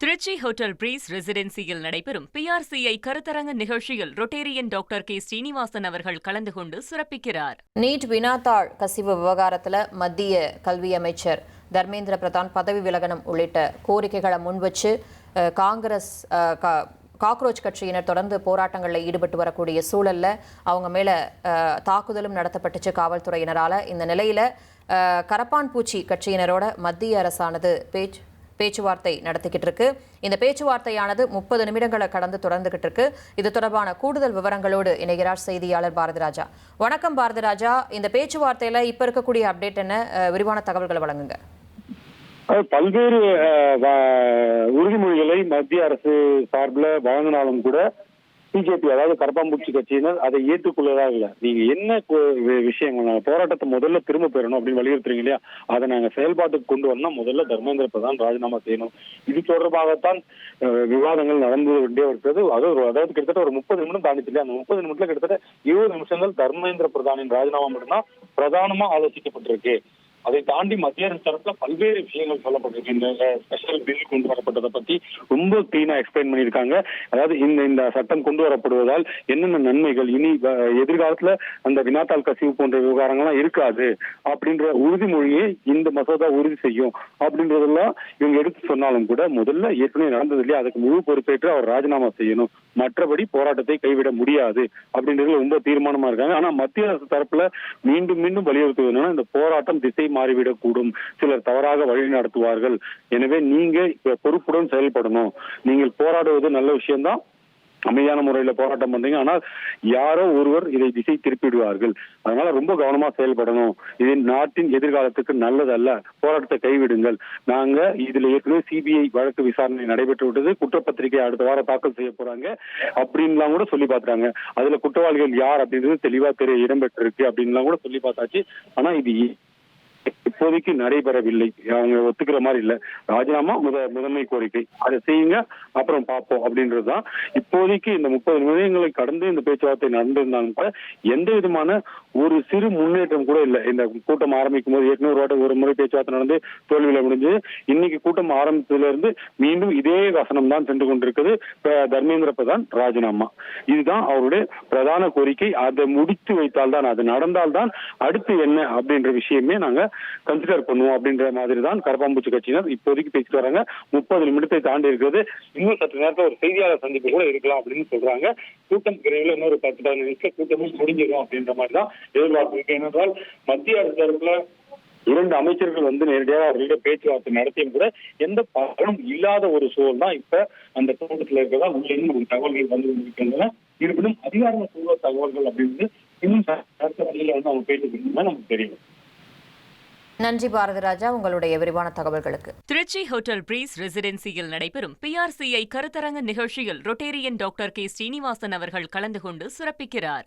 Trichy hotel breeze ரெசிடென்சியில் நடைபெறும் பிஆர்சிஐ கருத்தரங்க நிகழ்ச்சியில் Rotarian doctor K Srinivasan அவர்கள் கலந்து கொண்டு சிறப்பிக்கிறார். நீட் வினாத்தாள் கசிவு விவகாரத்தில் மத்திய கல்வி அமைச்சர் தர்மேந்திர பிரதான் பதவி விலகனம் உள்ளிட்ட கோரிக்கைகளை முன்வச்சு காங்கிரஸ் காக்ரோச் கட்சியினர் தொடர்ந்து போராட்டங்களில் ஈடுபட்டு வரக்கூடிய சூழல்ல அவங்க மேல தாக்குதலும் நடத்தப்பட்டுச்சு காவல்துறையினரால. இந்த நிலையில கரப்பான்பூச்சி கட்சியினரோட மத்திய அரசானது பேச்சுவார்த்தை நடத்திக்கிட்டு இருக்கு. இந்த பேச்சுவார்த்தையானது 30 நிமிடங்களை கடந்து தொடர்ந்துகிட்டு இருக்கு. இது தொடர்பான கூடுதல் விவரங்களோடு இணைகிறார் செய்தியாளர் பாரதிராஜா. வணக்கம் பாரதிராஜா, இந்த பேச்சுவார்த்தையில இப்ப இருக்கக்கூடிய அப்டேட் என்ன, விரிவான தகவல்களை வழங்குங்க. பல்வேறு உறுதிமொழிகளை மத்திய அரசு சார்பில் வழங்கினாலும் கூட பிஜேபி, அதாவது கரப்பாம்பூச்சி கட்சியினர் அதை ஏற்றுக்கொள்ளதா இல்ல. நீங்க என்ன விஷயங்கள், நாங்க போராட்டத்தை முதல்ல திரும்ப பெறணும் அப்படின்னு வலியுறுத்துறீங்க இல்லையா, அதை நாங்க செயல்பாட்டுக்கு கொண்டு வரணும். முதல்ல தர்மேந்திர பிரதான் ராஜினாமா செய்யணும். இது தொடர்பாகத்தான் விவாதங்கள் நடந்து கொண்டே இருக்கிறது. அதாவது கிட்டத்தட்ட ஒரு 30 நிமிடம் தாண்டிச்சு இல்லையா. அந்த 30 நிமிடத்துல கிட்டத்தட்ட 20 நிமிஷங்கள் தர்மேந்திர பிரதானின் ராஜினாமா மட்டும்தான் பிரதானமா ஆலோசிக்கப்பட்டிருக்கு. அதை தாண்டி மத்திய அரசு தரப்புல பல்வேறு விஷயங்கள் சொல்லப்பட்டிருக்கு. இந்த ஸ்பெஷல் பில் கொண்டு வரப்பட்டதை பத்தி ரொம்ப கிளீனா எக்ஸ்பிளைன் பண்ணியிருக்காங்க. அதாவது இந்த சட்டம் கொண்டு வரப்படுவதால் என்னென்ன நன்மைகள், இனி எதிர்காலத்துல அந்த வினாத்தாள் கசிவு போன்ற விவகாரங்கள்லாம் இருக்காது அப்படின்ற உறுதிமொழியை இந்த மசோதா உறுதி செய்யும் அப்படின்றதெல்லாம் இவங்க எடுத்து சொன்னாலும் கூட முதல்ல ஏற்கனவே நடந்தது இல்லையா, அதுக்கு முழு பொறுப்பேற்று அவர் ராஜினாமா செய்யணும். மற்றபடி போராட்டத்தை கைவிட முடியாது அப்படின்றதுல ரொம்ப தீர்மானமா இருக்காங்க. ஆனா மத்திய அரசு தரப்புல மீண்டும் மீண்டும் வலியுறுத்துவது என்னன்னா, இந்த போராட்டம் திசை மாறிவிடக்கூடும், சிலர் தவறாக வழி நடத்துவார்கள். எனவே நீங்க பொறுப்புடன் செயல்படணும். நீங்கள் போராடுவது நல்ல விஷயம்தான், அமைதியான முறையில போராட்டம் பண்றீங்க, ஆனால் யாரோ ஒருவர் இதை திசை திருப்பிடுவார்கள். அதனால ரொம்ப கவனமா செயல்படணும். இது நாட்டின் எதிர்காலத்துக்கு நல்லதல்ல. போராட்டத்தை கைவிடுங்கள். நாங்க இதுல ஏற்கனவே சிபிஐ வழக்கு விசாரணை நடைபெற்று விட்டது. குற்றப்பத்திரிகை அடுத்த வாரம் தாக்கல் செய்ய போறாங்க அப்படின்லாம் கூட சொல்லி பாத்துறாங்க. அதுல குற்றவாளிகள் யார் அப்படின்றது தெளிவா இடம்பெற்றிருக்கு அப்படின்லாம் கூட சொல்லி பார்த்தாச்சு. ஆனா இது இப்போதைக்கு நடைபெறவில்லை. அவங்க ஒத்துக்கிற மாதிரி இல்ல. ராஜினாமா முதன்மை கோரிக்கை, அதை செய்யுங்க, அப்புறம் பார்ப்போம் அப்படின்றதுதான் இப்போதைக்கு. இந்த 30 நிமிடங்களை கடந்து இந்த பேச்சுவார்த்தை நடந்திருந்தாலும் கூட எந்த விதமான ஒரு சிறு முன்னேற்றம் கூட இல்லை. இந்த கூட்டம் ஆரம்பிக்கும் போது ஏற்கனவே ஒரு முறை பேச்சுவார்த்தை நடந்து தோல்வியில முடிஞ்சு, இன்னைக்கு கூட்டம் ஆரம்பித்ததுல இருந்து மீண்டும் இதே வசனம் தான் சென்று கொண்டிருக்குது. தர்மேந்திர பிரதான் ராஜினாமா, இதுதான் அவருடைய பிரதான கோரிக்கை. அதை முடித்து வைத்தால் தான், அது நடந்தால்தான் அடுத்து என்ன அப்படின்ற விஷயமே நாங்க கன்சிடர் பண்ணுவோம் அப்படின்ற மாதிரி தான் கரப்பாம்பூச்சி கட்சியினர் இப்போதைக்கு பேசிட்டு வராங்க. 30 நிமிடத்தை தாண்டி இருக்கிறது. இன்னும் சற்று நேரத்தில் ஒரு செய்தியாளர் சந்திப்பு கூட இருக்கலாம் அப்படின்னு சொல்றாங்க. கூட்டம் விரைவில் இன்னொரு 10-15 நிமிஷம் கூட்டமும் முடிஞ்சிடும் அப்படின்ற மாதிரி தான் எதிர்பார்ப்பு இருக்கு. ஏனென்றால் மத்திய அரசு தரப்புல 2 அமைச்சர்கள் வந்து நேரடியாக அவர்களிட பேச்சுவார்த்தை நடத்தியும் கூட எந்த பலனும் இல்லாத ஒரு சூழல் தான் இப்ப அந்த கூட்டத்தில் இருக்கிறதா உள்ள தகவல்கள் வந்து இருக்கின்றன. இருப்பினும் அதிகாரப்பூர்வ தகவல்கள் அப்படின்னு இன்னும் வழியில வந்து அவங்க பேசிட்டு நமக்கு தெரியும். நன்றி பாரதிராஜா, உங்களுடைய விரிவான தகவல்களுக்கு. திருச்சி ஹோட்டல் பிரீஸ் ரெசிடென்சியில் நடைபெறும் பிஆர்சிஐ கருத்தரங்க நிகழ்ச்சியில் ரொட்டேரியன் டாக்டர் கே ஸ்ரீனிவாசன் அவர்கள் கலந்து கொண்டு சிறப்பிக்கிறார்.